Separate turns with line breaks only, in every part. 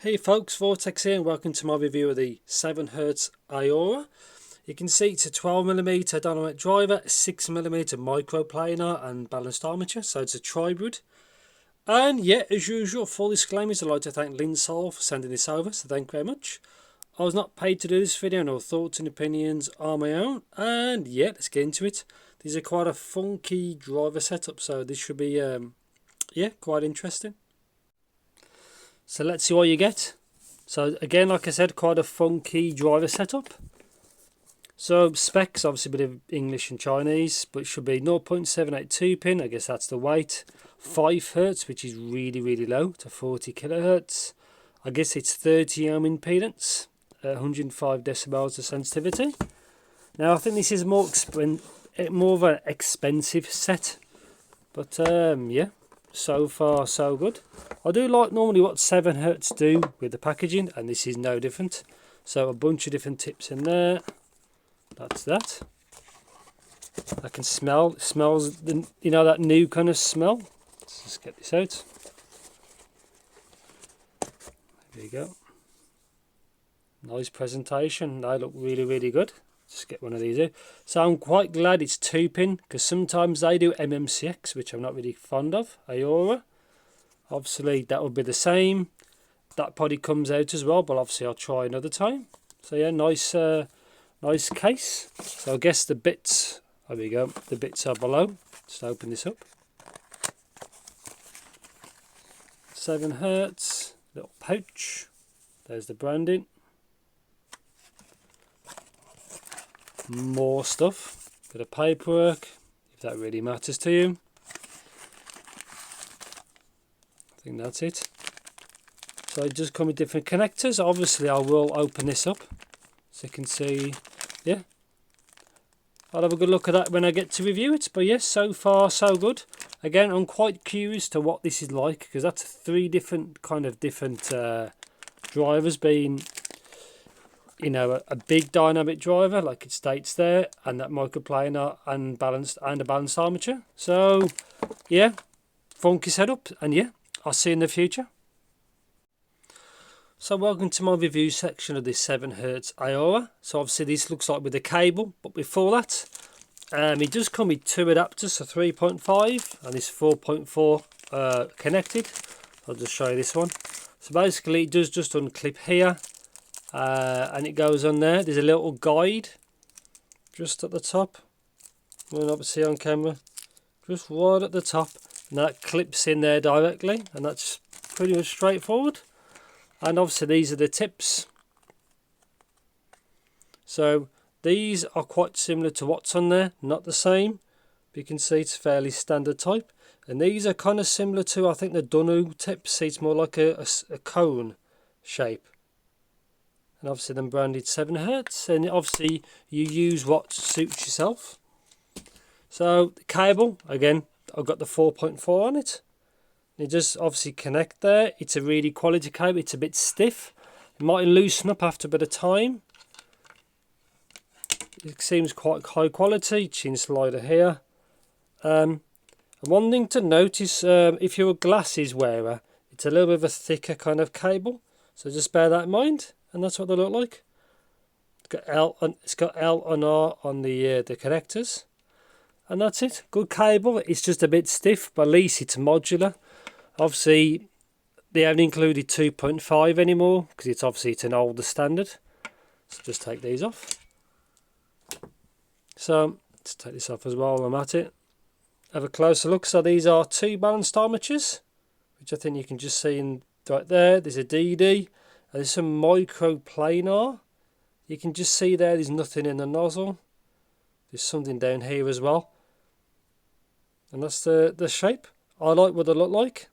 Hey folks, Vortex here and welcome to my review of the 7hz Aurora. You can see it's a 12mm dynamic driver, a 6mm microplanar and balanced armature, so it's a Tri-Brid. And yeah, as usual, full disclaimers, I'd like to thank Linsol for sending this over, so thank you very much. I was not paid to do this video, no thoughts and opinions are my own, and yeah, let's get into it. These are quite a funky driver setup, so this should be yeah, quite interesting. So let's see what you get. So again, like I said, quite a funky driver setup. So specs, obviously a bit of English and Chinese, but it should be 0.782 pin, I guess that's the weight. 5hz, which is really low, to 40 kilohertz. I guess it's 30 ohm impedance, 105 decibels of sensitivity. Now I think this is more of an expensive set, but yeah. So far so good. I do like normally what 7hz do with the packaging, and this is no different. So a bunch of different tips in there. That's that. I can smell. It smells the, you know, that new kind of smell. Let's just get this out. There you go. Nice presentation. They look really good. Just get one of these out. So I'm quite glad it's 2-pin, because sometimes they do MMCX, which I'm not really fond of. Aurora, obviously that will be the same. That probably comes out as well, but obviously I'll try another time. So yeah, nice nice case. So I guess the bits, there we go, the bits are below. Just open this up. 7hz, little pouch. There's the branding. More stuff, bit of paperwork, if that really matters to you. I think that's it. So it does come with different connectors. Obviously I will open this up so you can see. Yeah, I'll have a good look at that when I get to review it, but yes, so far so good. Again, I'm quite curious to what this is like, because that's 3 different drivers being, you know, a big dynamic driver like it states there, and that microplanar and a balanced armature. So yeah, funky setup, and yeah, I'll see you in the future. So welcome to my review section of this 7hz Aurora. So obviously this looks like with a cable, but before that, it does come with 2 adapters, so 3.5 and this 4.4 connected. I'll just show you this one. So basically it does just unclip here. And it goes on there. There's a little guide just at the top. We'll not see on camera. Just right at the top, and that clips in there directly, and that's pretty much straightforward. And obviously these are the tips. So these are quite similar to what's on there, not the same. But you can see it's fairly standard type. And these are kind of similar to, I think, the Dunu tips. See, it's more like a cone shape. And obviously then branded 7hz, and obviously you use what suits yourself. So the cable, again, I've got the 4.4 on it. You just obviously connect there. It's a really quality cable. It's a bit stiff. It might loosen up after a bit of time. It seems quite high quality. Chin slider here. And one thing to notice, if you're a glasses wearer, it's a little bit of a thicker kind of cable. So just bear that in mind. And that's what they look like. It's got L and R on the connectors, and that's it. Good cable. It's just a bit stiff, but at least it's modular. Obviously, they haven't included 2.5 anymore because it's an older standard. So just take these off. So let's take this off as well while I'm at it. Have a closer look. So these are 2 balanced armatures, which I think you can just see in right there. There's a DD. There's some microplanar. You can just see there's nothing in the nozzle. There's something down here as well. And that's the shape. I like what they look like.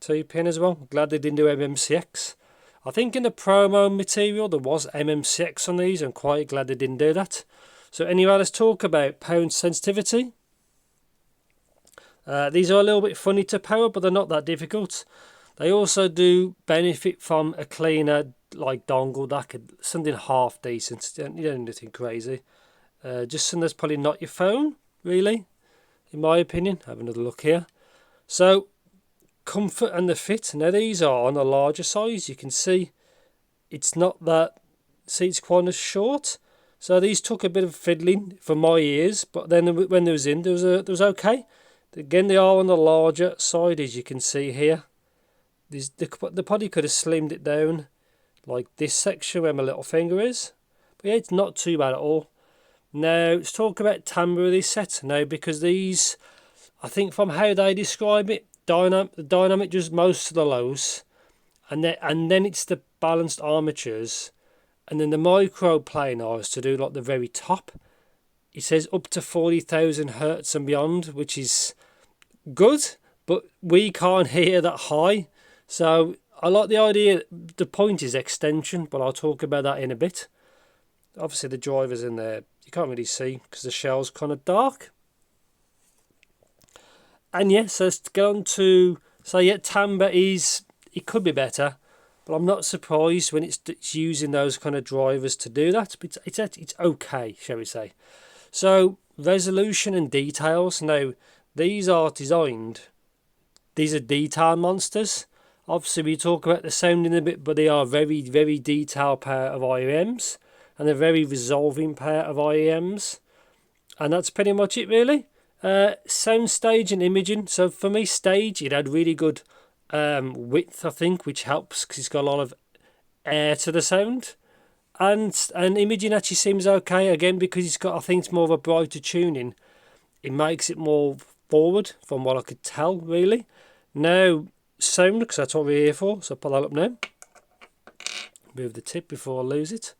2-pin as well. I'm glad they didn't do MMCX. I think in the promo material there was MMCX on these. I'm quite glad they didn't do that. So anyway, let's talk about power and sensitivity. These are a little bit funny to power, but they're not that difficult. They also do benefit from a cleaner like dongle that could something half decent. You don't need anything crazy. Just something that's probably not your phone, really, in my opinion. Have another look here. So comfort and the fit. Now these are on a larger size. You can see it's not that seat's quite as short. So these took a bit of fiddling for my ears, but then when they was in, there was okay. Again, they are on the larger side, as you can see here. They probably could have slimmed it down like this section where my little finger is. But yeah, it's not too bad at all. Now, let's talk about timbre of this set. Now, because these, I think from how they describe it, the dynamic does most of the lows. And then it's the balanced armatures. And then the micro planars to do like the very top. It says up to 40,000 hertz and beyond, which is good, but we can't hear that high. So I like the idea. The point is extension, but I'll talk about that in a bit. Obviously the driver's in there. You can't really see because the shell's kind of dark. And yeah, so let's go on to, so yeah, timbre is, it could be better. But I'm not surprised when it's using those kind of drivers to do that. But it's okay, shall we say. So, resolution and details. Now, these are designed. These are detail monsters. Obviously, we talk about the sound in a bit, but they are very, very detailed pair of IEMs. And a very resolving pair of IEMs. And that's pretty much it, really. Sound stage and imaging. So, for me, stage, it had really good width, I think, which helps because it's got a lot of air to the sound, and imaging actually seems okay again because it's got, I think it's more of a brighter tuning. It makes it more forward from what I could tell, really. Now sound, because that's what we're here for, so I'll pull that up now, move the tip before I lose it.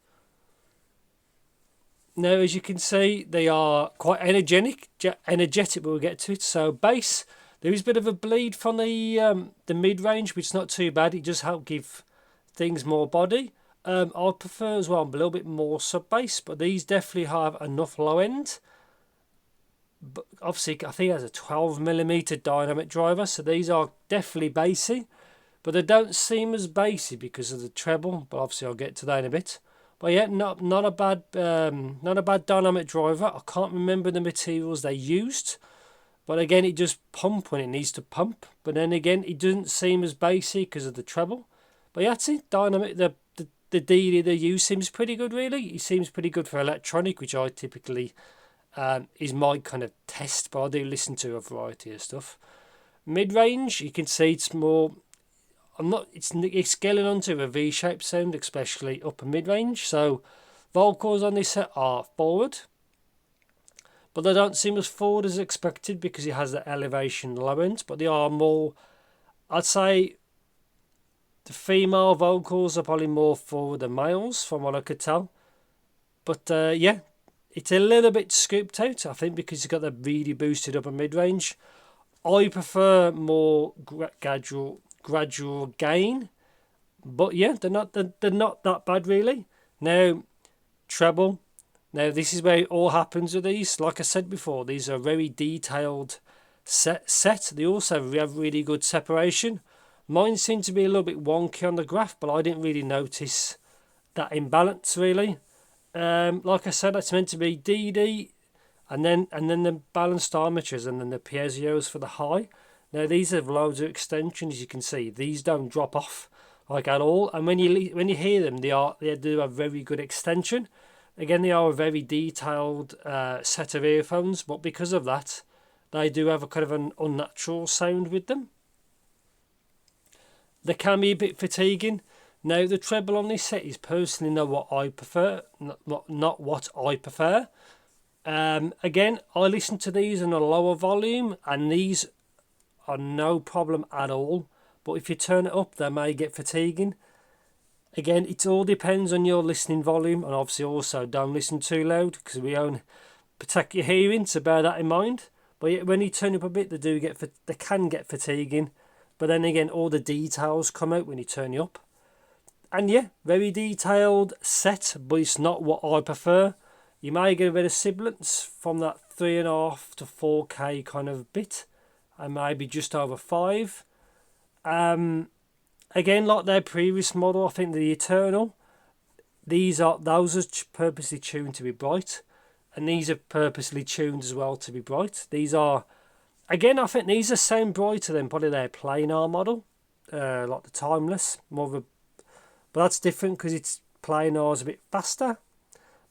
Now as you can see, they are quite energetic, but we'll get to it. So bass, there is a bit of a bleed from the mid-range, which is not too bad. It just helps give things more body. I prefer as well a little bit more sub-bass, but these definitely have enough low end. But obviously, I think it has a 12mm dynamic driver, so these are definitely bassy. But they don't seem as bassy because of the treble, but obviously I'll get to that in a bit. But yeah, not a bad dynamic driver. I can't remember the materials they used. But again, it just pump when it needs to pump. But then again, it doesn't seem as bassy because of the treble. But yeah, that's it. Dynamic, the DD they use seems pretty good, really. It seems pretty good for electronic, which I typically is my kind of test. But I do listen to a variety of stuff. Mid-range, you can see it's more. It's scaling onto a V-shaped sound, especially upper mid-range. So vocals on this set are forward. But they don't seem as forward as expected because it has the elevation low end. But they are more, I'd say the female vocals are probably more forward than males from what I could tell. But yeah, it's a little bit scooped out, I think, because it's got the really boosted upper mid-range. I prefer more gradual gain. But yeah, they're not that bad, really. Now, treble. Now, this is where it all happens with these. Like I said before, these are very detailed set. They also have really good separation. Mine seem to be a little bit wonky on the graph, but I didn't really notice that imbalance, really. Like I said, it's meant to be DD, and then the balanced armatures, and then the piezo's for the high. Now, these have loads of extension, as you can see. These don't drop off like at all. And when you hear them, they do have very good extension. Again, they are a very detailed set of earphones, but because of that, they do have a kind of an unnatural sound with them. They can be a bit fatiguing. Now, the treble on this set is personally not what I prefer. Not what I prefer. Again, I listen to these in a lower volume, and these are no problem at all. But if you turn it up, they may get fatiguing. Again, it all depends on your listening volume, and obviously also don't listen too loud because we own protect your hearing, so bear that in mind. But when you turn up a bit, they can get fatiguing. But then again, all the details come out when you turn it up. And yeah, very detailed set, but it's not what I prefer. You may get a bit of sibilance from that 3.5 to 4K kind of bit, and maybe just over 5. Again, like their previous model, I think the Eternal, those are purposely tuned to be bright, and these are purposely tuned as well to be bright. These are Again, I think these are sound brighter than probably their Planar model, like the Timeless. More of a, but that's different because it's Planar's a bit faster.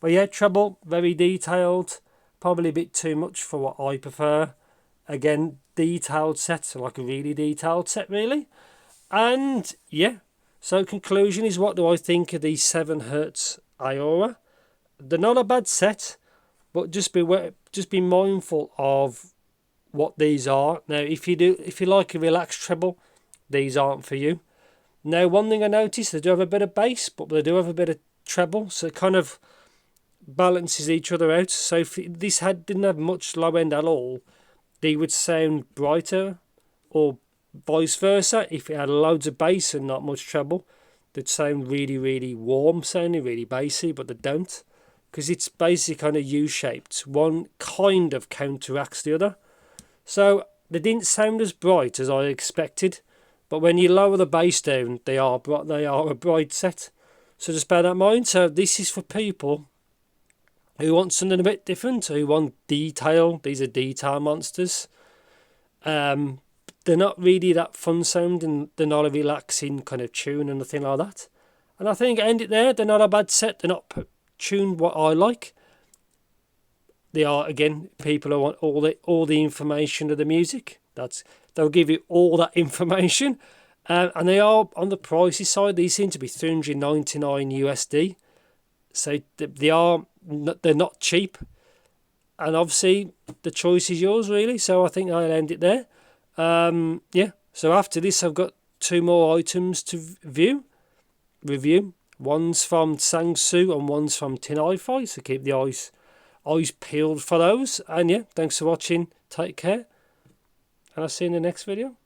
But yeah, treble, very detailed. Probably a bit too much for what I prefer. Again, detailed set, so like a really detailed set, really. And yeah, so conclusion is, what do I think of the 7hz Aurora? They're not a bad set, but just be mindful of what these are. Now, if you like a relaxed treble, these aren't for you. Now, one thing I noticed, they do have a bit of bass, but they do have a bit of treble, so it kind of balances each other out. So if this didn't have much low end at all, they would sound brighter, or vice versa. If it had loads of bass and not much treble, they'd sound really, really warm sounding, really bassy, but they don't, because it's basically kind of U-shaped. One kind of counteracts the other. So they didn't sound as bright as I expected, but when you lower the bass down, they are a bright set. So just bear that in mind. So this is for people who want something a bit different, who want detail. These are detail monsters. They're not really that fun sounding. They're not a relaxing kind of tune and nothing like that. And I think I end it there. They're not a bad set. They're not tuned what I like. They are, again, people who want all the information of the music. They'll give you all that information. And they are on the pricey side. These seem to be $399 USD. So they're not cheap. And obviously the choice is yours, really. So I think I'll end it there. Yeah. So after this, I've got 2 more items to review. One's from Sangsu and one's from Tin Hi-Fi. So keep the eyes peeled for those. And yeah, thanks for watching. Take care. And I'll see you in the next video.